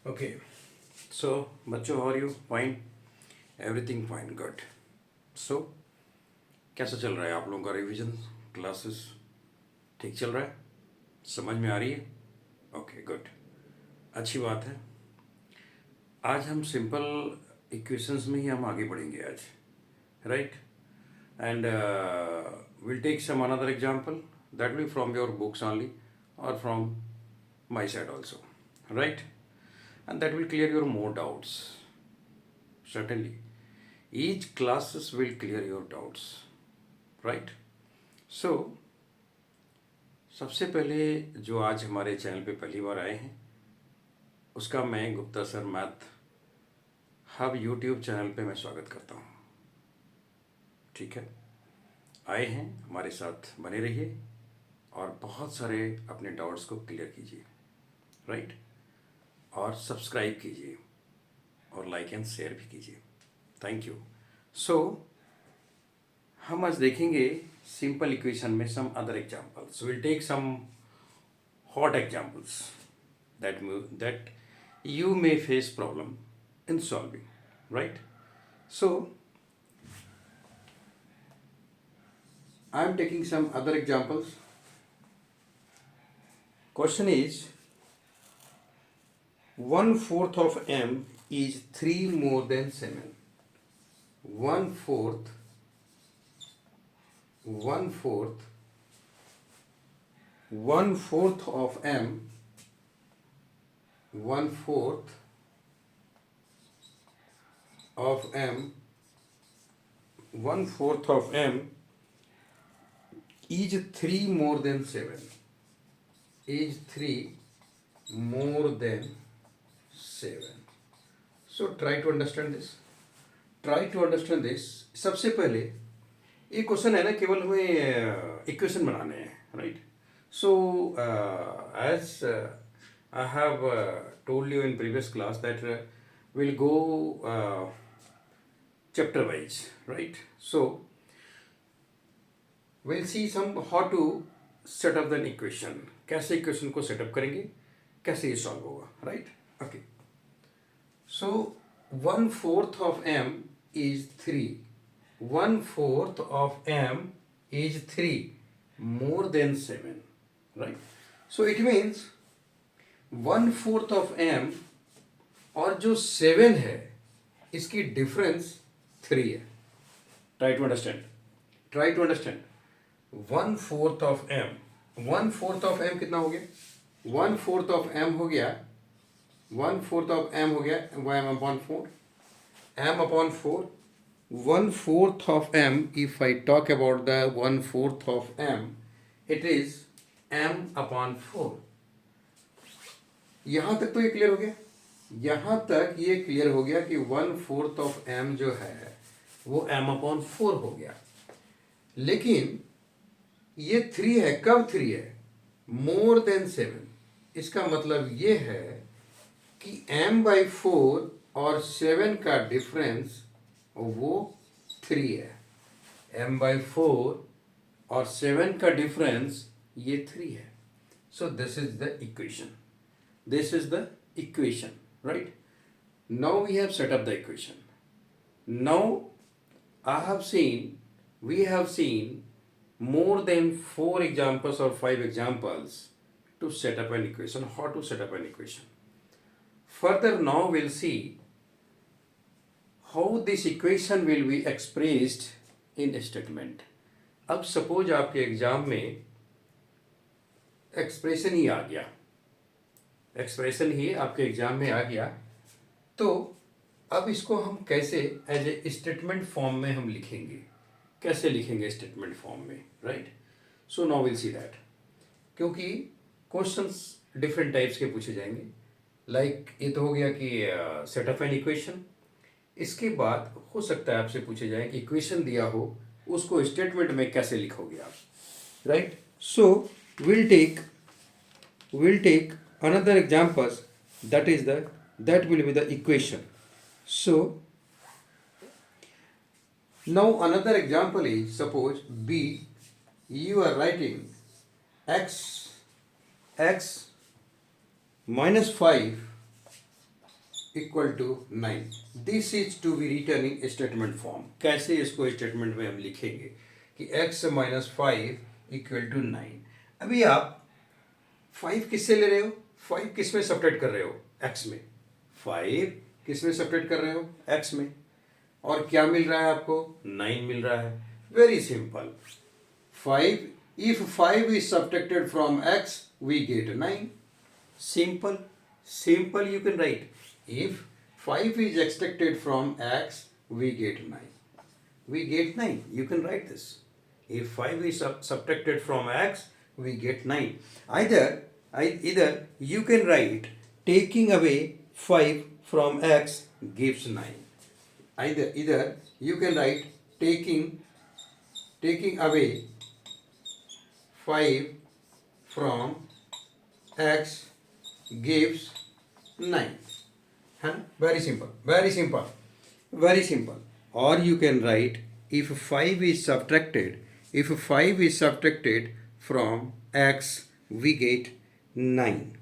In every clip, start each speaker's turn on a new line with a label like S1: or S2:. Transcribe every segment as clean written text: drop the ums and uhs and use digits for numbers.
S1: Okay so बच्चों, how are you? Fine, everything fine, good. So कैसा चल रहा है आप लोगों का रिवीजन क्लासेस? ठीक चल रहा है? समझ में आ रही है? ओके, गुड, अच्छी बात है। आज हम सिंपल इक्वेशंस में ही हम आगे बढ़ेंगे आज, right? And will take some another example that will from your books only और फ्रॉम my side also, right? And that will clear your more doubts, certainly. Each classes will clear your doubts, right? So सबसे पहले जो आज हमारे channel पे पहली बार आए हैं उसका मैं Gupta sir math hub YouTube channel पे मैं स्वागत करता हूँ। ठीक है, आए हैं, हमारे साथ बने रहिए और बहुत सारे अपने डाउट्स को क्लियर कीजिए, राइट? और सब्सक्राइब कीजिए और लाइक एंड शेयर भी कीजिए। Thank you. सो हम आज देखेंगे सिंपल इक्वेशन में some other examples. Will take some hot examples that you may face problem in solving, right? So I am taking some other examples. Question is 1/4 of m is 3 more than 7. 1/4 1/4 1/4 of m 1/4 of m 1/4 of m is 3 more than 7. Is 3 more than 7. So try to understand this. Try to understand this. सबसे पहले ये question है ना, केवल हमें equation बनाने हैं, right? So as I have told you in previous class that we'll go chapter wise, right? So we'll see some how to set up an equation. कैसे इक्वेशन को सेटअप करेंगे, कैसे ये सॉल्व होगा, right? Okay, so 1/4 of m is 3. 1/4 of m is 3 more than 7, right? So it means 1/4 of m और जो 7 है इसकी डिफरेंस 3 है। Try to understand, try to understand. 1/4 of m, 1/4 of m कितना हो गया? 1/4 ऑफ m हो गया, 1/4 ऑफ m हो गया m upon 4, m upon 4। 1/4 of m, if I talk about the 1/4 of m, it is m upon 4। यहां तक तो ये क्लियर हो गया, यहां तक ये क्लियर हो गया कि 1/4 ऑफ m जो है वो m अपॉन 4 हो गया। लेकिन ये 3 है, कब 3 है? More than 7। इसका मतलब ये है कि m/4 और 7 का डिफरेंस वो 3 है। m/4 और 7 का डिफरेंस ये 3 है। So this is the equation, this is the equation, right? Now we have set up the equation. Now we have seen more than 4 examples or 5 examples to set up an equation, how to set up an equation. Further, now we'll see how this equation will be expressed in statement. अब suppose आपके exam में expression ही आ गया, expression ही आपके exam में आ गया, तो अब इसको हम कैसे एज ए स्टेटमेंट फॉर्म में हम लिखेंगे, कैसे लिखेंगे स्टेटमेंट फॉर्म में, right? So now will see that. क्योंकि क्वेश्चंस डिफरेंट टाइप्स के पूछे जाएंगे, लाइक ये तो हो गया कि सेटअप एन इक्वेशन। इसके बाद हो सकता है आपसे पूछे जाए कि इक्वेशन दिया हो उसको स्टेटमेंट में कैसे लिखोगे आप, right? So will take another examples, that will be the equation. So now another example is, suppose b, you are writing x minus 5 equal to 9, this is to be written in statement form. कैसे इसको statement में हम लिखेंगे कि x minus 5 equal to 9। अभी आप 5 किससे ले रहे हो, 5 किस में सब्ट्रैक्ट कर रहे हो, x में। 5 किस में सब्ट्रैक्ट कर रहे हो, x में, और क्या मिल रहा है आपको, 9 मिल रहा है। Very simple, 5, if 5 is subtracted from x we get 9. Simple you can write, if 5 is extracted from x we get 9, you can write this. If 5 is subtracted from x we get 9. Either you can write taking away 5 from x gives 9. Either you can write taking away 5 from x gives 9. Huh? Very simple. Or you can write, if 5 is subtracted from x we get 9.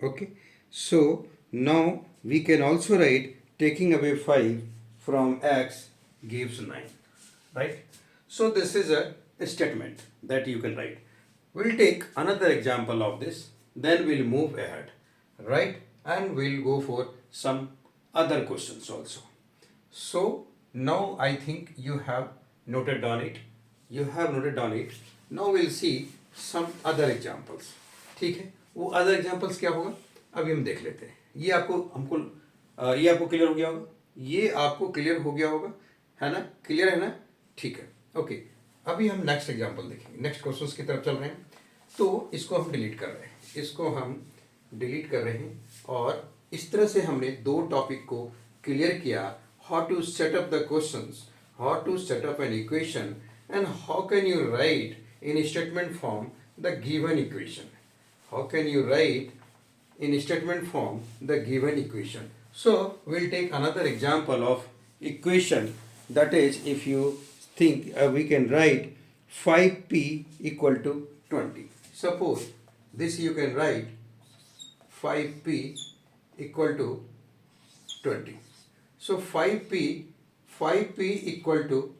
S1: Okay, so now we can also write taking away 5 from x gives 9, right? So this is a statement that you can write. We'll take another example of this, then we'll move ahead, right? And we'll go for some other questions also. So now I think you have noted down it. Now we'll see some other examples. ठीक है, वो other examples क्या होगा अभी हम देख लेते हैं। ये आपको क्लियर हो गया होगा, है ना, क्लियर है ना, ठीक है, ओके। अभी हम नेक्स्ट एग्जाम्पल देखेंगे, नेक्स्ट क्वेश्चंस की तरफ चल रहे हैं। तो इसको हम डिलीट कर रहे हैं, और इस तरह से हमने दो टॉपिक को क्लियर किया, how to set up the questions, how to set up an equation, and how can you write in statement form the given equation, So we'll take another example of equation, that is, if you think we can write 5p equal to 20. Suppose this you can write 5p equal to 20. So 5p equal to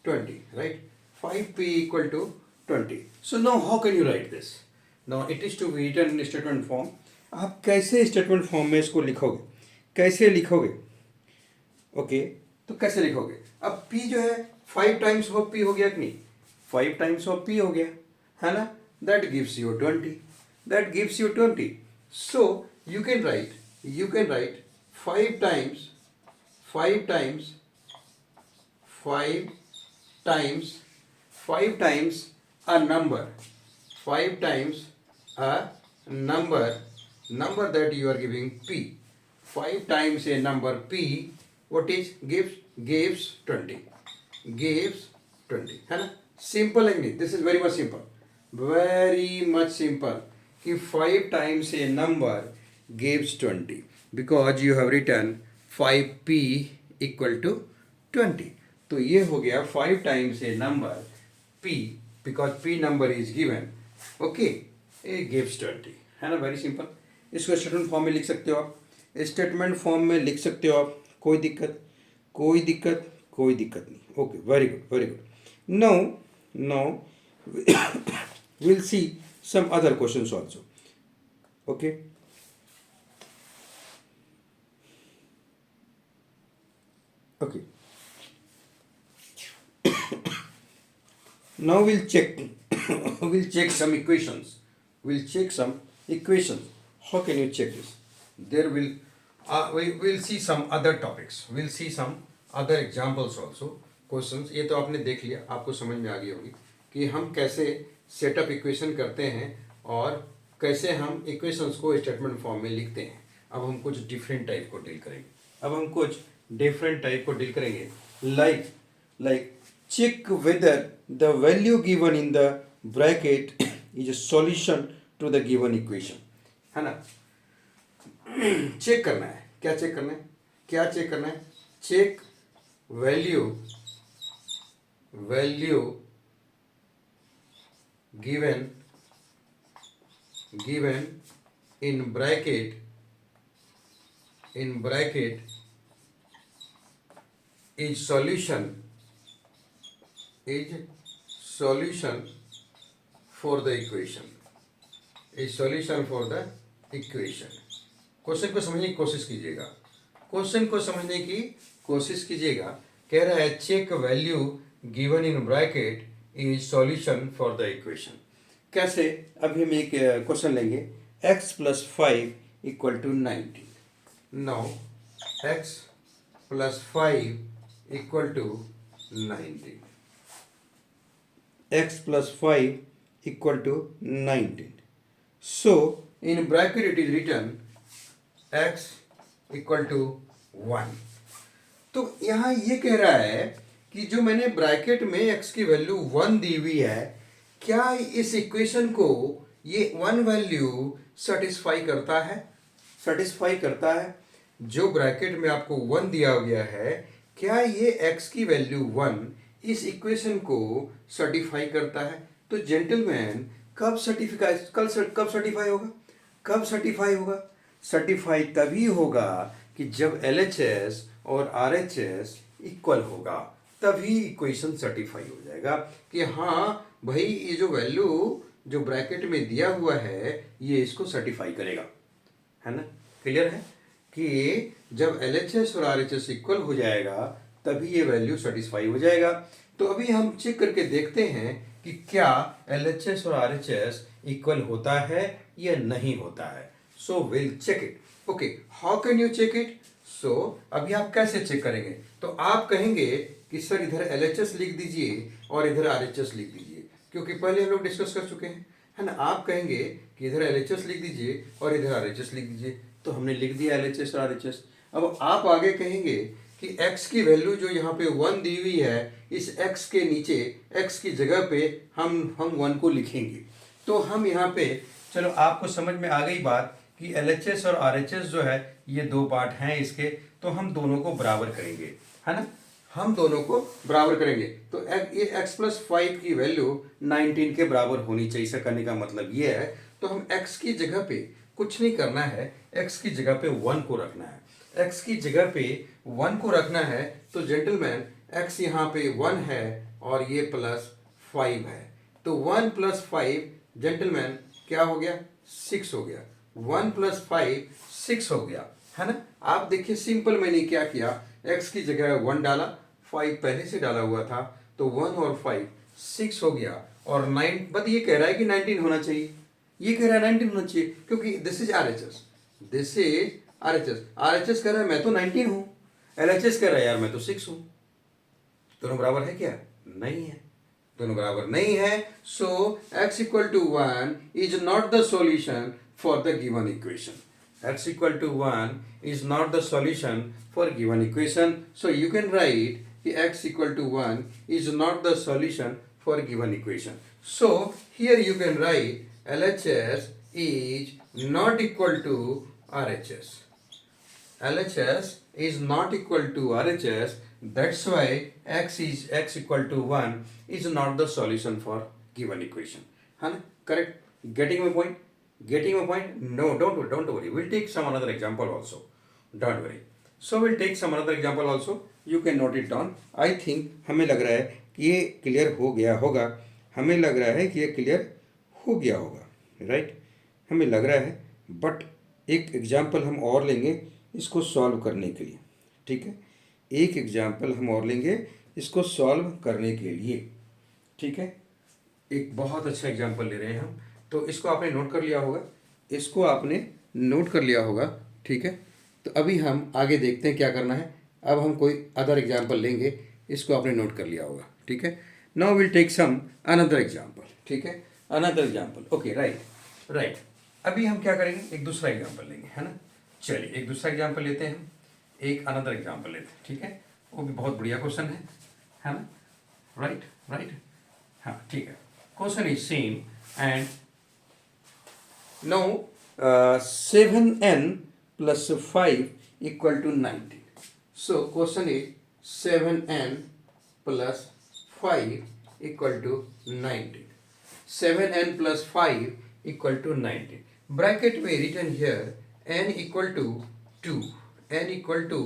S1: 20, right? 5p equal to 20. So now how can you write this? Now it is to be written in statement form. आप कैसे statement form में इसको लिखोगे, okay, तो कैसे लिखोगे। अब p जो है 5 टाइम्स ऑफ p हो गया कि नहीं, 5 टाइम्स ऑफ p हो गया, है ना, that gives you 20, so you can write 5 times a number that you are giving p. 5 times a number p, what is gives 20, है ना, सिंपल है नहीं, this is very much simple कि 5 times a number gives 20 because you have written 5p equal to 20. तो ये हो गया 5 times a number p because p number is given, okay, it gives 20, है ना, वेरी सिंपल। इसको स्टेटमेंट फॉर्म में लिख सकते हो आप, कोई दिक्कत नहीं, okay, very good. Now we'll see some other questions also, okay. Now we'll check some equations. How can you check this? There will we'll see some other topics. We'll see some other examples also. Questions ये तो आपने देख लिया, आपको समझ में आ गई होगी कि हम कैसे सेटअप इक्वेशन करते हैं और कैसे हम इक्वेशंस को स्टेटमेंट फॉर्म में लिखते हैं। अब हम कुछ डिफरेंट टाइप को डील करेंगे, like check whether the value given in the bracket is a solution to the given equation, है ना। चेक करना है, क्या चेक करना है, check value given in bracket in bracket is solution for the equation, is solution for the equation. Question को समझने की कोशिश कीजिएगा, क्वेश्चन को समझने की कोशिश कीजिएगा. कह रहा है check value given in bracket is solution for the equation. कैसे? अभी हम एक क्वेश्चन लेंगे. x + 5 = 19. Now x + 5 = 19. x + 5 = 19. So in bracket it is written x = 1. तो यहाँ ये कह रहा है कि जो मैंने ब्रैकेट में x की वैल्यू 1 दी हुई है, क्या इस इक्वेशन को ये 1 वैल्यू सेटिस्फाई करता है? सेटिस्फाई करता है. जो ब्रैकेट में आपको 1 दिया गया है, क्या ये x की वैल्यू 1 इस इक्वेशन को सर्टिफाई करता है? तो जेंटलमैन कब सर्टिफाई होगा? कब सर्टिफाई होगा? सर्टिफाई तभी होगा कि जब LHS और RHS इक्वल होगा, तभी इक्वेशन सर्टिफाई हो जाएगा कि हाँ भाई ये जो वैल्यू जो ब्रैकेट में दिया हुआ है ये इसको सर्टिफाई करेगा. है ना? क्लियर है कि जब LHS और RHS इक्वल हो जाएगा तभी ये वैल्यू सेटिस्फाई हो जाएगा. तो अभी हम चेक करके देखते हैं कि क्या LHS और RHS इक्वल होता है या नहीं होता है. So will check it. Okay, how can you check it? So अभी आप कैसे चेक करेंगे? तो आप कहेंगे कि सर इधर LHS लिख दीजिए और इधर RHS लिख दीजिए, क्योंकि पहले हम लोग डिस्कस कर चुके हैं. है ना? आप कहेंगे कि इधर LHS लिख दीजिए और इधर RHS लिख दीजिए, तो हमने लिख दिया LHS और RHS. अब आप आगे कहेंगे कि x की वैल्यू जो यहाँ पे 1 दी हुई है, इस x के नीचे x की जगह पे हम 1 को लिखेंगे. तो हम यहाँ पे, चलो आपको समझ में आ गई बात कि LHS और RHS जो है ये 2 पार्ट हैं इसके, तो हम दोनों को बराबर करेंगे. है ना? हम दोनों को बराबर करेंगे. तो ये x + 5 की वैल्यू 19 के बराबर होनी चाहिए. इसे करने का मतलब ये है, तो हम x की जगह पे कुछ नहीं करना है, x की जगह पे 1 को रखना है. x की जगह पे 1 को रखना है. तो जेंटलमैन x यहाँ पे 1 है और ये +5 है. तो 1 + 5 जेंटलमैन क्या हो गया? 6 हो गया. 1 + 5 6 हो गया. है ना? आप देखिए सिंपल मैंने क्या किया, x की जगह 1 डाला, 5 पहले से डाला हुआ था, तो 1 और 5 6 हो गया. और 9 बट ये कह रहा है कि 19 होना चाहिए. ये कह रहा है 19 होना चाहिए क्योंकि this is RHS, this is RHS. RHS कह रहा है मैं तो 19 हूँ, LHS कह रहा है यार मैं तो 6 हूँ. दोनों बराबर है क्या? नहीं है. दोनों बराबर नहीं है. सो x = 1 is not the solution for the given equation. x = 1 is not the solution for given equation. So you can write कि x = 1 is not the solution for given equation. So here you can write LHS is not equal to RHS. LHS is not equal to RHS. That's why x = 1 is not the solution for given equation. है ना? Correct? Getting my point? Getting my point? No, don't worry. We'll take some another example also. Don't worry. So we'll take some another example also. You can note it down. I think हमें लग रहा है कि ये clear हो गया होगा. हमें लग रहा है कि ये क्लियर हो गया होगा. राइट? हमें लग रहा है. बट एक एग्जाम्पल हम और लेंगे इसको सॉल्व करने के लिए. ठीक है? एक एग्जाम्पल हम और लेंगे इसको सॉल्व करने के लिए. ठीक है? एक बहुत अच्छा एग्जाम्पल ले रहे हैं हम. तो इसको आपने नोट कर लिया होगा, इसको आपने नोट कर लिया होगा. ठीक है? तो अभी हम आगे देखते हैं क्या करना है. अब हम कोई अदर एग्जाम्पल लेंगे, इसको आपने नोट कर लिया होगा. ठीक है? Now will take some another example. ठीक है? Another example. Okay, right. अभी हम क्या करेंगे, एक दूसरा एग्जाम्पल लेंगे. है ना? चलिए एक दूसरा एग्जाम्पल लेते हैं. हम एक अनदर एग्जाम्पल लेते हैं. ठीक है? वो भी बहुत बढ़िया क्वेश्चन है ना? राइट. हाँ, ठीक है. Question is same and now 7n plus 5 equal to 19. So question is 7n plus 5 equal to 19. 7n plus 5 equal to 19. Bracket में written here n equal to 2. n equal to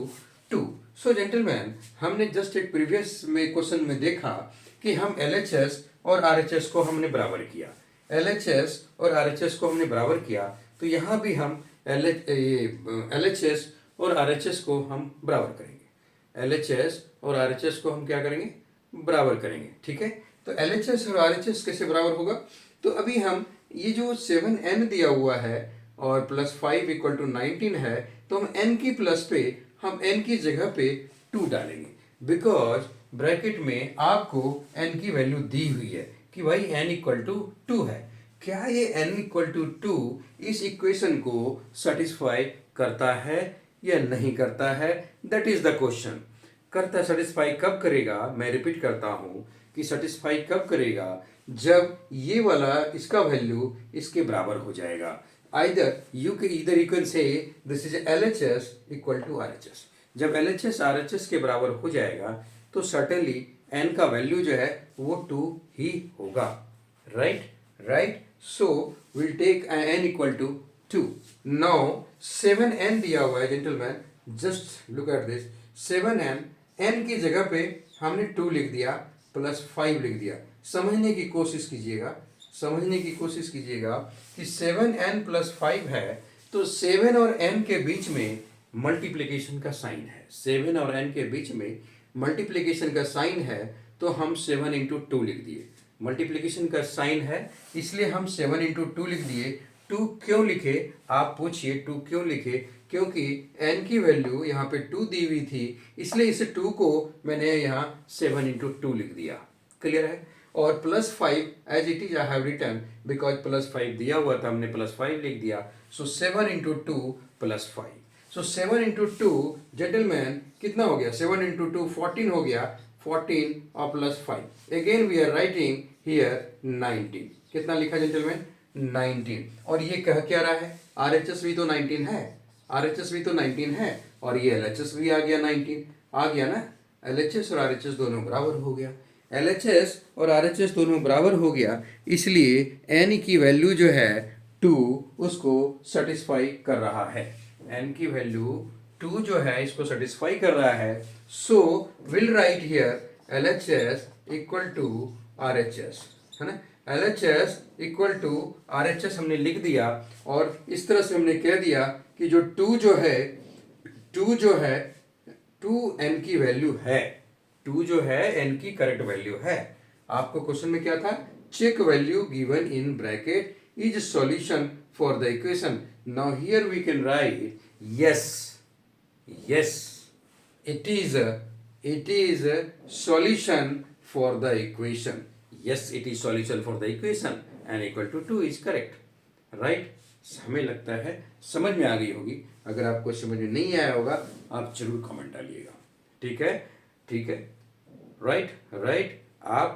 S1: 2। So gentleman, हमने just एक previous में question में देखा कि हम LHS और RHS को हमने बराबर किया, LHS और RHS को हमने बराबर किया, तो यहाँ भी हम LHS और RHS को हम बराबर करेंगे। LHS और RHS को हम क्या करेंगे, बराबर करेंगे। ठीक है, तो LHS और RHS कैसे बराबर होगा, तो अभी हम ये जो 7n दिया हुआ है और प्लस 5 इक्वल टू 19 है, तो हम n की प्लस पे हम n की जगह पे 2 डालेंगे, बिकॉज ब्रैकेट में आपको n की वैल्यू दी हुई है कि भाई n इक्वल टू 2 है। क्या ये n इक्वल टू 2 इस इक्वेशन को सेटिस्फाई करता है या नहीं करता है, दैट इज द क्वेश्चन। करता सेटिस्फाई कब करेगा, मैं रिपीट करता हूँ कि सेटिस्फाई कब करेगा, जब ये वाला इसका वैल्यू इसके बराबर हो जाएगा। either you can say this is LHS equal to RHS। जब LHS RHS के बराबर हो जाएगा तो certainly n का वैल्यू जो है वो 2 ही होगा। right so we'll take n equal to 2। now 7n दिया हुआ है gentleman, just look at this 7n, n की जगह पे हमने 2 लिख दिया प्लस 5 लिख दिया। समझने की कोशिश कीजिएगा कि 7n प्लस 5 है, तो 7 और n के बीच में मल्टीप्लिकेशन का साइन है, 7 और n के बीच में मल्टीप्लिकेशन का साइन है, तो हम 7 इंटू 2 लिख दिए। मल्टीप्लिकेशन का साइन है इसलिए हम 7 इंटू 2 लिख दिए। 2 क्यों लिखे, आप पूछिए 2 क्यों लिखे, क्योंकि n की वैल्यू यहाँ पे 2 दी हुई थी, इसलिए इस 2 को मैंने यहाँ 7 इंटू 2 लिख दिया। क्लियर है। और plus 5 as it is I have written, because plus 5 दिया हुआ था, हमने प्लस 5 लिख दिया। So 7 into 2 plus 5। So 7 into 2 gentleman कितना हो गया, 7 इंटू 2 14 हो गया, 14 और plus 5 again we are writing here 19। कितना लिखा जेंटलमैन, 19। और ये कह क्या रहा है, RHS भी तो 19 है, RHS भी तो 19 है, और ये LHS भी आ गया 19, आ गया ना। LHS और RHS दोनों बराबर हो गया, LHS और RHS दोनों बराबर हो गया, इसलिए n की वैल्यू जो है 2 उसको सेटिस्फाई कर रहा है। n की वैल्यू 2 जो है इसको सेटिस्फाई कर रहा है। So will write here LHS equal to RHS, है ना। LHS इक्वल टू RHS हमने लिख दिया, और इस तरह से हमने कह दिया कि जो 2 जो है 2 n की वैल्यू है, 2 जो है n की करेक्ट वैल्यू है। आपको क्वेश्चन में क्या था, check value given in bracket is solution for the equation. Now here we can write yes it is a solution for the equation। yes it is solution for the equation n equal to 2 is correct। right, हमें लगता है समझ में आ गई होगी। अगर आपको समझ में नहीं आया होगा आप जरूर कमेंट डालिएगा। ठीक है। राइट आप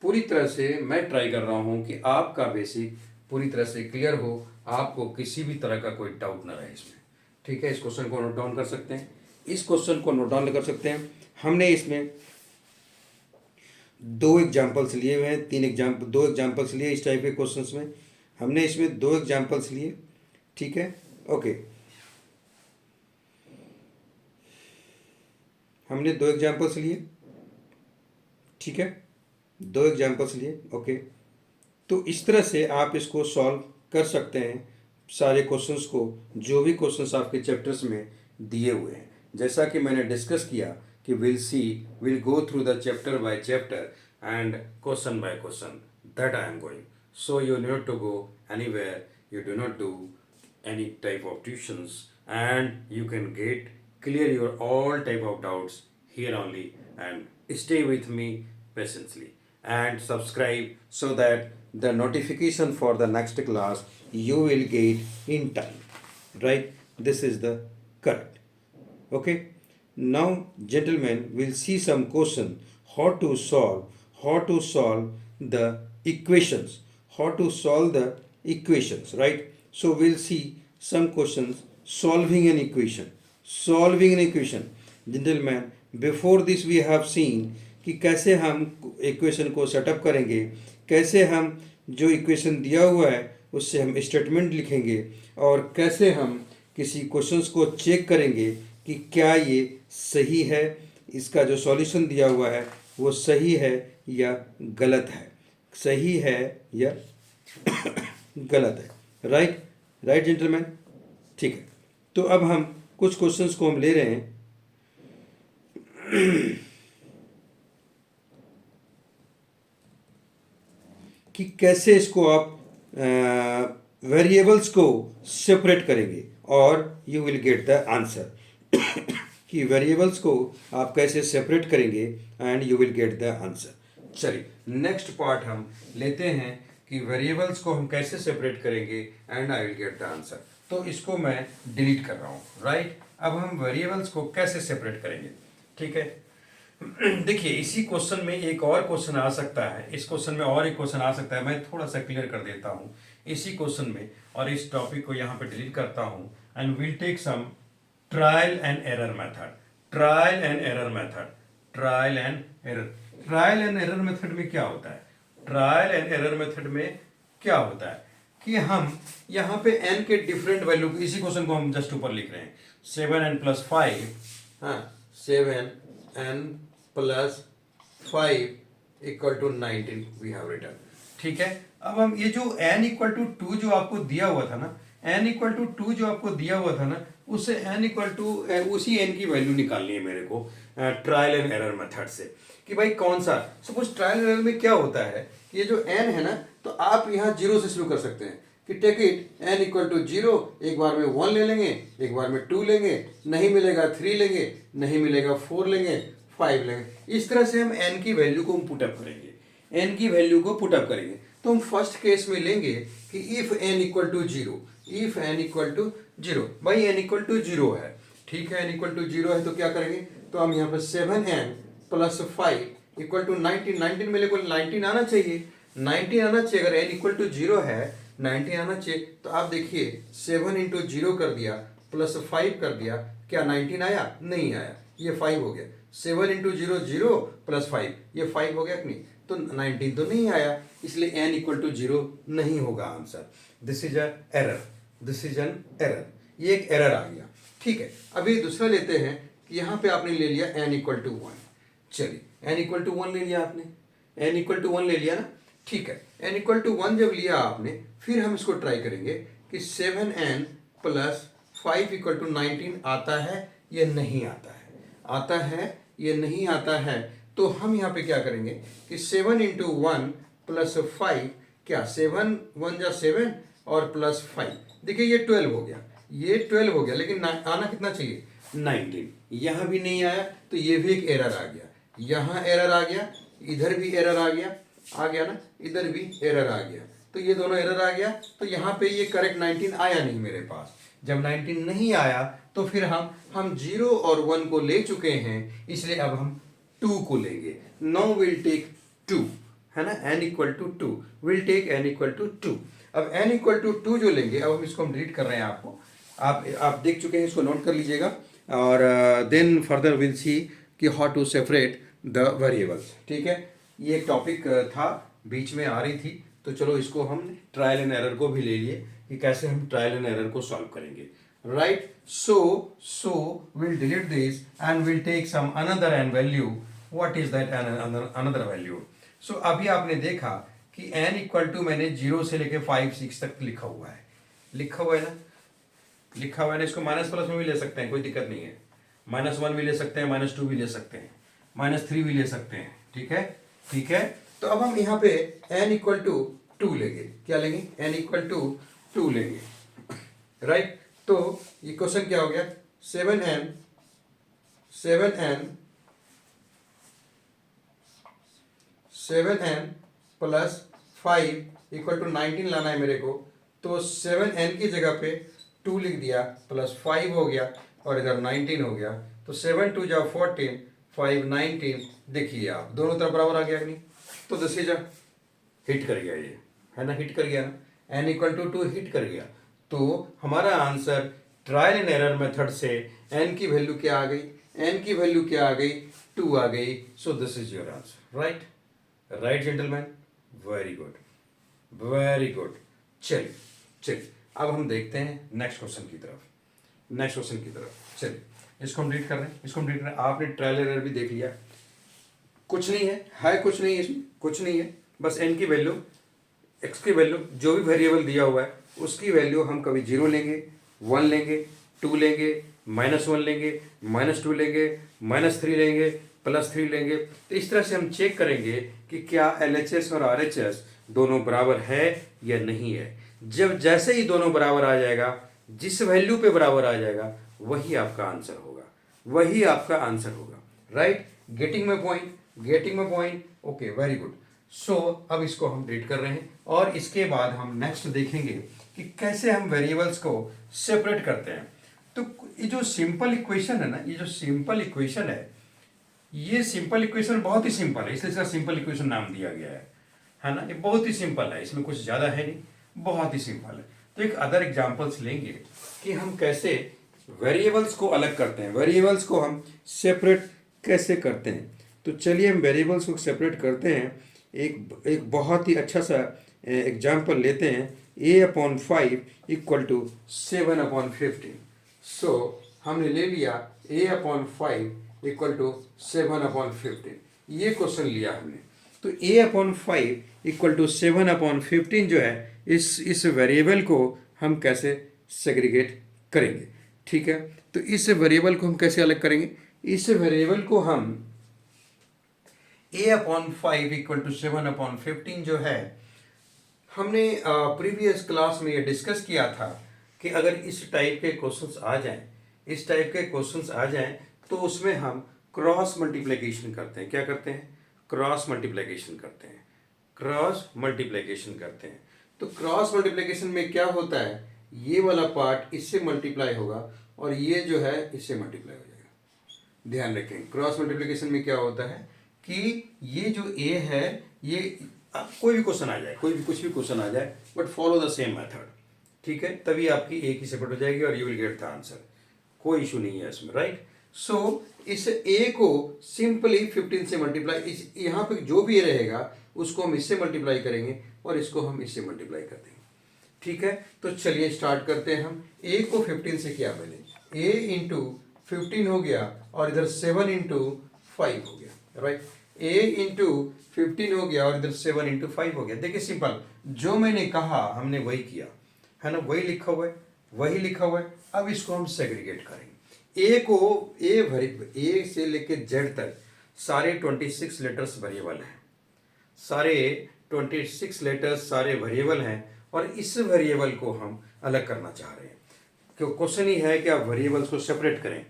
S1: पूरी तरह से, मैं ट्राई कर रहा हूँ कि आपका बेसिक पूरी तरह से क्लियर हो, आपको किसी भी तरह का कोई डाउट ना रहे इसमें। ठीक है, इस क्वेश्चन को नोट डाउन कर सकते हैं, हमने इसमें 2 एग्जाम्पल्स लिए हुए हैं, 2 एग्जाम्पल्स लिए इस टाइप के क्वेश्चंस में, हमने इसमें 2 एग्जाम्पल्स लिए। ठीक है, ओके, हमने 2 एग्जाम्पल्स लिए। ठीक है, 2 एग्जाम्पल्स लिए। ओके, तो इस तरह से आप इसको सॉल्व कर सकते हैं सारे क्वेश्चंस को, जो भी क्वेश्चंस आपके चैप्टर्स में दिए हुए हैं। जैसा कि मैंने डिस्कस किया कि will go through the chapter by chapter and question by question, that I am going. So you need to go anywhere, you do not do any type of tuitions, and you can clear your all type of doubts here only, and stay with me patiently and subscribe so that the notification for the next class you will get in time, right? This is the correct. Okay, now gentlemen, we'll see some question how to solve the equations, right? So we'll see some questions solving an equation. Gentlemen, before this we have seen कि कैसे हम equation को setup करेंगे, कैसे हम जो equation दिया हुआ है उससे हम स्टेटमेंट लिखेंगे, और कैसे हम किसी क्वेश्चंस को चेक करेंगे कि क्या ये सही है, इसका जो सॉल्यूशन दिया हुआ है वो सही है या गलत है, सही है या गलत है। Right, right gentleman. ठीक है, तो अब हम कुछ क्वेश्चंस को हम ले रहे हैं। कि कैसे इसको आप वेरिएबल्स को सेपरेट करेंगे और you will get the answer. कि वेरिएबल्स को आप कैसे सेपरेट करेंगे and you will get the answer. चलिए नेक्स्ट पार्ट हम लेते हैं कि वेरिएबल्स को हम कैसे सेपरेट करेंगे and I will get the answer. तो इसको मैं डिलीट कर रहा हूँ। राइट, अब हम वेरिएबल्स को कैसे सेपरेट करेंगे। ठीक है, देखिए इसी क्वेश्चन में एक और क्वेश्चन आ सकता है, इस क्वेश्चन में और एक क्वेश्चन आ सकता है। मैं थोड़ा सा क्लियर कर देता हूँ इसी क्वेश्चन में, और इस टॉपिक को यहाँ पे डिलीट करता हूँ and will take some trial and error method. Trial and error method, trial and error. Trial and error method में क्या होता है, ट्रायल एंड एरर मेथड में क्या होता है कि हम यहाँ पे n के डिफरेंट वैल्यू, इसी क्वेश्चन को हम जस्ट ऊपर लिख रहे हैं 7n + 5, हाँ 7n + 5 = 19 वी हैव रिटन। ठीक है, अब हम ये जो n = 2 जो आपको दिया हुआ था ना, n = 2 जो आपको दिया हुआ था ना, उससे n = उसी n की वैल्यू निकालनी है मेरे को ट्रायल एंड एरर मेथड से। कि भाई कौन सा, सपोज ट्रायल एंड एरर में क्या होता है, ये जो n है ना, तो आप यहाँ 0 से शुरू कर सकते हैं कि टेक इट n = 0, एक बार में 1 ले लेंगे, एक बार में 2 लेंगे, नहीं मिलेगा 3 लेंगे, नहीं मिलेगा 4 लेंगे, 5 लेंगे। इस तरह से हम n की वैल्यू को हम पुटअप करेंगे, n की वैल्यू को पुटअप करेंगे। तो हम फर्स्ट केस में लेंगे कि इफ n = 0, इफ n = 0, भाई n = 0 है। ठीक है, n = 0 है तो क्या करेंगे, तो हम यहाँ पर 7n + 5 = 19, 19 मेरे को 19 आना चाहिए, 19 आना चाहिए। अगर n = 0 है 19 आना चाहिए। तो आप देखिए 7 × 0 कर दिया प्लस 5 कर दिया, क्या 19 आया, नहीं आया, ये 5 हो गया। 7 × 0 0 प्लस 5, ये 5 हो गया कि नहीं, तो 19 तो नहीं आया, इसलिए n = 0 नहीं होगा answer. This is a error, this is an error, ये एक एरर आ गया। ठीक है, अभी दूसरा लेते हैं कि यहाँ पे आपने ले लिया n = 1। चलिए n = 1 ले लिया आपने, n = 1 ले लिया ना। ठीक है, n = 1 जब लिया आपने, फिर हम इसको ट्राई करेंगे कि 7n + 5 = 19 आता है या नहीं आता है, आता है या नहीं आता है। तो हम यहाँ पे क्या करेंगे कि 7 × 1 + 5, क्या 7 1 जा 7 और प्लस 5, देखिए ये 12 हो गया, ये 12 हो गया, लेकिन आना कितना चाहिए 19। यहाँ भी नहीं आया तो ये भी एक एरर आ गया, यहाँ एरर आ गया, इधर भी एरर आ गया ना, इधर भी एरर आ गया, तो ये दोनों एरर आ गया। तो यहाँ पे ये करेक्ट 19 आया नहीं मेरे पास। जब 19 नहीं आया तो फिर हम 0 और 1 को ले चुके हैं, इसलिए अब हम 2 को लेंगे। नाउ विल टेक 2, है ना, n = 2, विल टेक n = 2। अब n = 2 जो लेंगे, अब हम इसको हम डिलीट कर रहे हैं, आपको आप देख चुके हैं, इसको नोट कर लीजिएगा। और देन फर्दर विल सी कि how to separate the variables. ठीक है, ये एक टॉपिक था, बीच में आ रही थी, तो चलो इसको हम ट्रायल एंड एरर को भी ले लिए कि कैसे हम ट्रायल एंड एरर को सॉल्व करेंगे। Right, so will delete this and will take some another N value. What is that another value. So अभी आपने देखा कि n = मैंने 0 से लेके 5 6 तक लिखा हुआ है, लिखा हुआ है ना, लिखा हुआ है ना। इसको माइनस प्लस में भी ले सकते हैं, कोई दिक्कत नहीं है, -1 भी ले सकते हैं, -2 भी ले सकते हैं, -3 भी ले सकते हैं। ठीक है, ठीक है। तो अब हम यहाँ पे n = 2 लेंगे, क्या लेंगे, n = 2 लेंगे। राइट, तो ये क्वेश्चन क्या हो गया, 7n + 5 = 19 लाना है मेरे को। तो 7n की जगह पे 2 लिख दिया, प्लस 5 हो गया और इधर 19 हो गया। तो 7 2 जा 14, 5 19, देखिए आप दोनों तरफ बराबर आ गया कि नहीं। तो दिस इज हिट कर गया, ये है ना, हिट कर गया ना, n = 2 हिट कर गया। तो हमारा answer trial and error method से n की वैल्यू क्या आ गई, n की वैल्यू क्या आ गई, 2 आ गई। So this is your answer. Right, right gentleman, very good, very good. चलिए अब हम देखते हैं नेक्स्ट क्वेश्चन की तरफ। नेक्स्ट क्वेश्चन की तरफ। चलिए इसको हम रीड कर रहे हैं, इसको हम रीड कर रहे हैं। आपने ट्रायल एरर भी देख लिया, कुछ नहीं है कुछ नहीं है इसमें, कुछ नहीं है, बस n की वैल्यू, x की वैल्यू, जो भी वेरिएबल दिया हुआ है उसकी वैल्यू हम कभी 0 लेंगे, 1 लेंगे, 2 लेंगे, -1 लेंगे, -2 लेंगे, -3 लेंगे, +3 लेंगे। तो इस तरह से हम चेक करेंगे कि क्या LHS और RHS दोनों बराबर है या नहीं है। जब जैसे ही दोनों बराबर आ जाएगा, जिस वैल्यू पे बराबर आ जाएगा, वही आपका आंसर होगा, वही आपका आंसर होगा। Right, getting my point, getting my point, okay, very good. So अब इसको हम रीड कर रहे हैं और इसके बाद हम नेक्स्ट देखेंगे कि कैसे हम वेरिएबल्स को सेपरेट करते हैं। तो ये जो सिंपल इक्वेशन है ना, ये जो सिंपल इक्वेशन ये सिंपल इक्वेशन बहुत ही सिंपल है, इसलिए इसका सिंपल इक्वेशन नाम दिया गया है ना। ये बहुत ही सिंपल है, इसमें कुछ ज़्यादा है नहीं, बहुत ही सिंपल है। तो एक अदर एग्जांपल्स लेंगे कि हम कैसे वेरिएबल्स को अलग करते हैं, वेरिएबल्स को हम सेपरेट कैसे करते हैं। तो चलिए हम वेरिएबल्स को सेपरेट करते हैं। एक बहुत ही अच्छा सा एग्जांपल लेते हैं, a/5 = 7/15। सो हमने ले लिया a/5 = 7/15, ये क्वेश्चन लिया हमने। तो a/5 = 7/15 जो है, इस वेरिएबल को हम कैसे सेग्रीगेट करेंगे। ठीक है, तो इस वेरिएबल को हम कैसे अलग करेंगे। इस वेरिएबल को हम a/5 = 7/15 जो है, हमने प्रीवियस क्लास में ये डिस्कस किया था कि अगर इस टाइप के क्वेश्चंस आ जाएं, इस टाइप के क्वेश्चंस आ जाएं, तो उसमें हम क्रॉस मल्टीप्लिकेशन करते हैं। क्या करते हैं, क्रॉस मल्टीप्लिकेशन करते हैं, क्रॉस मल्टीप्लिकेशन करते हैं। तो क्रॉस मल्टीप्लिकेशन में क्या होता है, ये वाला पार्ट इससे मल्टीप्लाई होगा और ये जो है इससे मल्टीप्लाई हो जाएगा। ध्यान रखें, क्रॉस मल्टीप्लिकेशन में क्या होता है कि ये जो a है, ये कोई भी क्वेश्चन आ जाए, कोई भी कुछ भी क्वेश्चन आ जाए, but follow the same method. ठीक है, तभी आपकी a की सेपरेट हो जाएगी और you will get the answer. कोई इशू नहीं है इसमें। राइट, सो इस a को सिंपली 15 से मल्टीप्लाई, इस यहाँ पे जो भी रहेगा उसको हम इससे मल्टीप्लाई करेंगे और इसको हम इससे मल्टीप्लाई कर देंगे। ठीक है, तो चलिए स्टार्ट करते हैं। हम a को 15 से किया मैंने, a × 15 हो गया और इधर 7 × 5 हो गया। राइट, a × 15 हो गया और इधर 7 × 5 हो गया। देखिए सिंपल, जो मैंने कहा हमने वही किया है ना, वही लिखा हुआ है, वही लिखा हुआ है। अब इसको हम सेग्रीगेट करेंगे। ए को ए से लेकर जेड तक सारे 26 लेटर्स वेरिएबल हैं, सारे 26 लेटर्स सारे वेरिएबल हैं और इस वेरिएबल को हम अलग करना चाह रहे हैं। क्यों, क्वेश्चन ही है कि आप वेरिएबल्स को सेपरेट करें,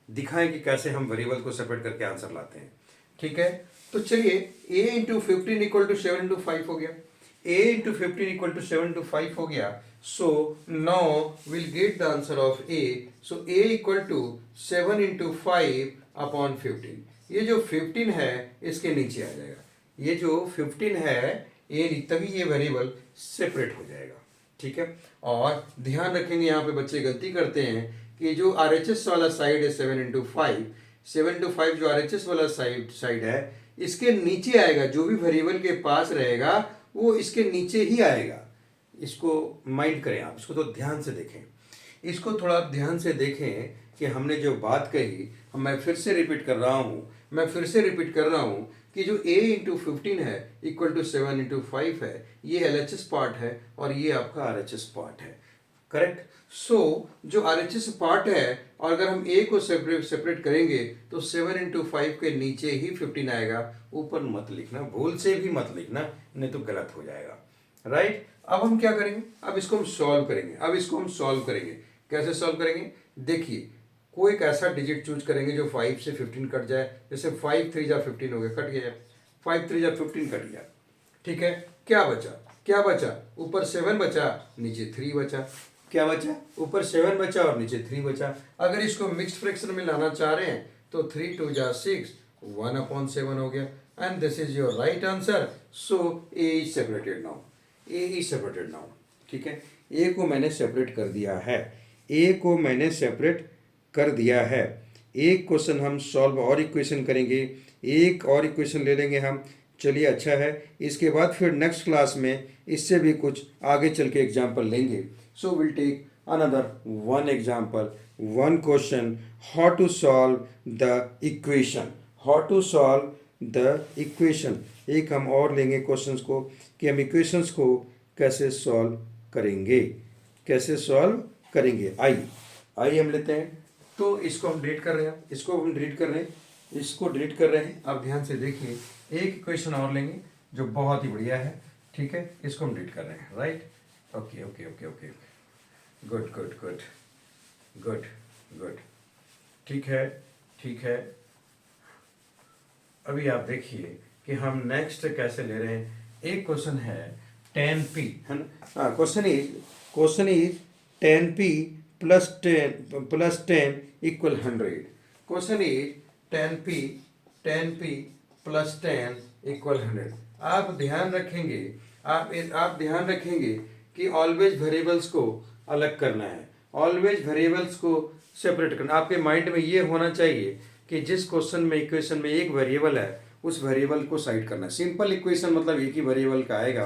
S1: दिखाएं कि कैसे हम वेरिएबल को सेपरेट करके आंसर लाते हैं। ठीक है, तो चलिए a × 15 = 7 × 5 हो गया, a × 15 = 7 × 5 हो गया। So now will get the answer of a। So a = 7 × 5/15। ये जो 15 है इसके नीचे आ जाएगा, ये जो 15 है ये, तभी ये वेरिएबल सेपरेट हो जाएगा। ठीक है, और ध्यान रखेंगे यहाँ पे बच्चे गलती करते हैं कि जो RHS वाला साइड है 7 × 5, 7 × 5 जो RHS वाला साइड है, इसके नीचे आएगा। जो भी वेरिएबल के पास रहेगा वो इसके नीचे ही आएगा। इसको माइंड करें आप, इसको तो ध्यान से देखें, इसको थोड़ा ध्यान से देखें कि हमने जो बात कही, मैं फिर से रिपीट कर रहा हूँ कि जो a × 15 है = 7 × 5 है, ये LHS पार्ट है और ये आपका RHS पार्ट है। करेक्ट, सो जो RHS पार्ट है, और अगर हम a को सेपरेट करेंगे तो 7 × 5 के नीचे ही 15 आएगा, ऊपर मत लिखना, भूल से भी मत लिखना, नहीं तो गलत हो जाएगा। राइट, अब हम क्या करेंगे, अब इसको हम सॉल्व करेंगे। कैसे सॉल्व करेंगे, देखिए, कोई एक ऐसा डिजिट चूज करेंगे जो 5 से 15 कट जाए। जैसे 5 × 3 = 15 हो गया, कट गया, 5 × 3 = 15 कट गया। ठीक है, क्या बचा, ऊपर 7 बचा, नीचे 3 बचा। क्या बचा, ऊपर 7 बचा और नीचे 3 बचा। अगर इसको मिक्स्ड फ्रैक्शन में लाना चाह रहे हैं तो 3 × 2 = 6, 1/7 हो गया, and this is your right answer. So a is separated now। ठीक है, a को मैंने सेपरेट कर दिया है, एक क्वेश्चन हम सॉल्व और इक्वेशन करेंगे, एक और इक्वेशन ले लेंगे हम। चलिए अच्छा है, इसके बाद फिर नेक्स्ट क्लास में इससे भी कुछ आगे चल के एग्जाम्पल लेंगे। So will take another one example, one question, how to solve the equation, how to solve the equation. एक हम और लेंगे क्वेश्चंस को कि हम इक्वेशंस को कैसे सॉल्व करेंगे, कैसे सॉल्व करेंगे। आई हम लेते हैं, तो इसको हम डिलीट कर रहे हैं, इसको हम डिलीट कर रहे हैं, इसको डिलीट कर रहे हैं। आप ध्यान से देखिए, एक इक्वेशन और लेंगे जो बहुत ही बढ़िया है, ठीक है, इसको हम डिलीट कर रहे हैं, right. Okay okay okay okay, good good good good good, ठीक है ठीक है। अभी आप देखिए कि हम नेक्स्ट कैसे ले रहे हैं। एक क्वेश्चन है 10p, है ना। Question is 10p plus 10 equal 100। Question is 10p plus 10 equal 100। आप ध्यान रखेंगे, आप ध्यान रखेंगे कि ऑलवेज वेरिएबल्स को अलग करना है, ऑलवेज वेरिएबल्स को सेपरेट करना। आपके माइंड में ये होना चाहिए कि जिस क्वेश्चन में इक्वेशन में एक वेरिएबल है, उस वेरिएबल को साइड करना है। सिंपल इक्वेशन मतलब एक ही वेरिएबल का आएगा,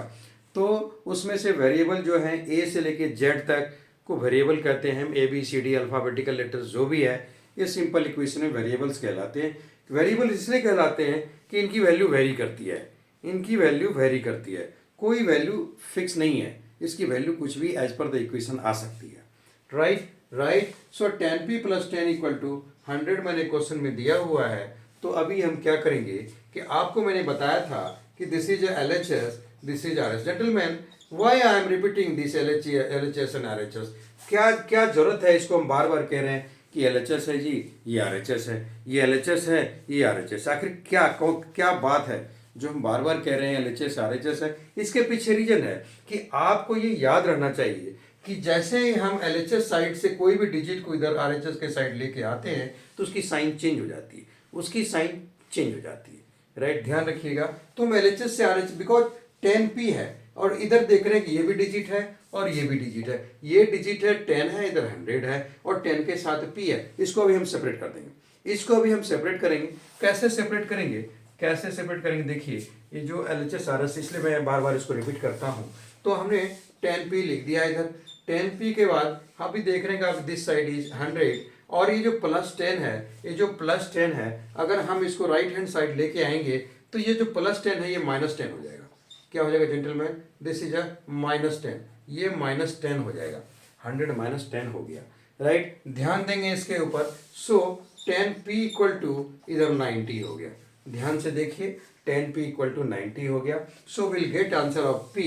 S1: तो उसमें से वेरिएबल जो है ए से लेके जेड तक को वेरिएबल कहते हैं हम। A B C D alphabetical letters जो भी है, ये सिंपल इक्वेशन में वेरिएबल्स कहलाते हैं। वेरिएबल इसलिए कहलाते हैं कि इनकी वैल्यू वेरी करती है, इनकी वैल्यू वेरी करती है, कोई वैल्यू फिक्स नहीं है, इसकी वैल्यू कुछ भी एज पर द इक्वेशन आ सकती है, right right. So 10p plus 10 equal to 100 मैंने क्वेश्चन में दिया हुआ है। तो अभी हम क्या करेंगे कि आपको मैंने बताया था कि this is LHS, this is RHS। Gentleman, why I am repeating this LHS and RHS? क्या क्या जरूरत है इसको हम बार बार कह रहे हैं कि LHS है जी, ये RHS है, ये LHS है, ये RHS। आखिर क्या क्या बात है जो हम बार बार कह रहे हैं LHS RHS है? इसके पीछे रीजन है कि आपको ये याद रहना चाहिए कि जैसे ही हम LHS साइड से कोई भी डिजिट को इधर RHS के साइड लेके आते हैं तो उसकी साइन चेंज हो जाती है, उसकी साइन चेंज हो जाती है, राइट। ध्यान रखिएगा। तो हम LHS से RHS, बिकॉज 10p है और इधर देख रहे हैं कि ये भी डिजिट है और ये भी डिजिट है, ये डिजिट है 10 है, इधर 100 है और 10 के साथ p है। इसको अभी हम सेपरेट कर देंगे, इसको अभी हम सेपरेट करेंगे। कैसे सेपरेट करेंगे, कैसे सेपरेट करेंगे? देखिए, ये जो LHS RHS, इसलिए मैं बार बार इसको रिपीट करता हूँ। तो हमने 10p लिख दिया इधर, 10p के बाद हम भी देख रहे हैं कि दिस साइड इज 100 और ये जो प्लस 10 है, ये जो प्लस 10 है, अगर हम इसको राइट हैंड साइड लेके आएंगे तो ये जो प्लस 10 है ये माइनस 10 हो जाएगा। क्या हो जाएगा gentleman? This is a minus 10, ये माइनस 10 हो जाएगा, 100 माइनस 10 हो गया, राइट। ध्यान देंगे इसके ऊपर। सो 10p इक्वल टू इधर 90 हो गया। ध्यान से देखिए, 10p इक्वल टू 90 हो गया। So will get answer of p।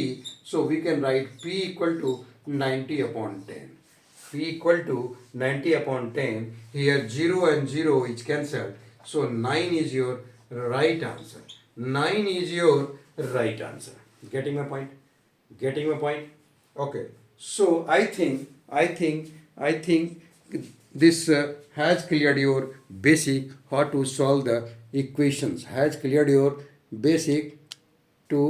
S1: So we can write p equal to 90 upon 10, p equal to 90 upon 10. Here 0 and 0 is cancelled. So 9 is your right answer. 9 is your right answer. Getting my point? Getting my point? Okay. So I think this has cleared your basic how to solve the equations. Has cleared your basic to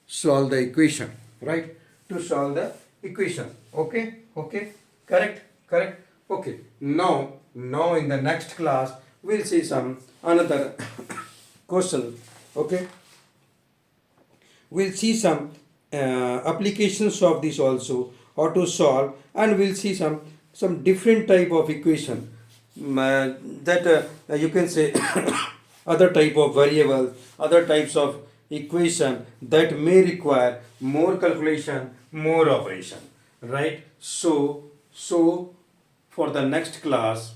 S1: solve the equation, right? To solve the equation. Okay. Okay. Correct. Okay. Now in the next class we'll see some another question. Okay. We'll see some applications of this also, how to solve, and we'll see some different type of equation that you can say other type of variable, other types of equation that may require more calculation, more operation, right? So for the next class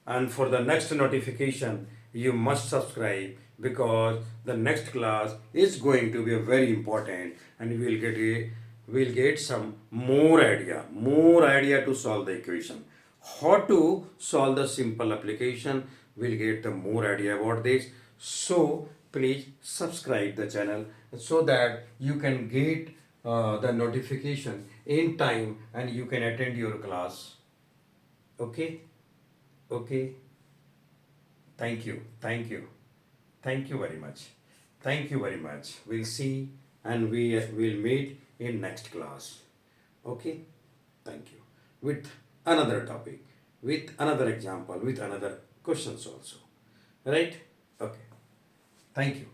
S1: and for the next notification you must subscribe, because the next class is going to be very important and we'll get some more idea to solve the equation. How to solve the simple application, we'll get the more idea about this. So please subscribe the channel so that you can get the notification in time and you can attend your class. Okay. Thank you very much. We'll see and we will meet in next class. Okay. Thank you. With another topic, with another example, with another questions also, right? Okay. Thank you.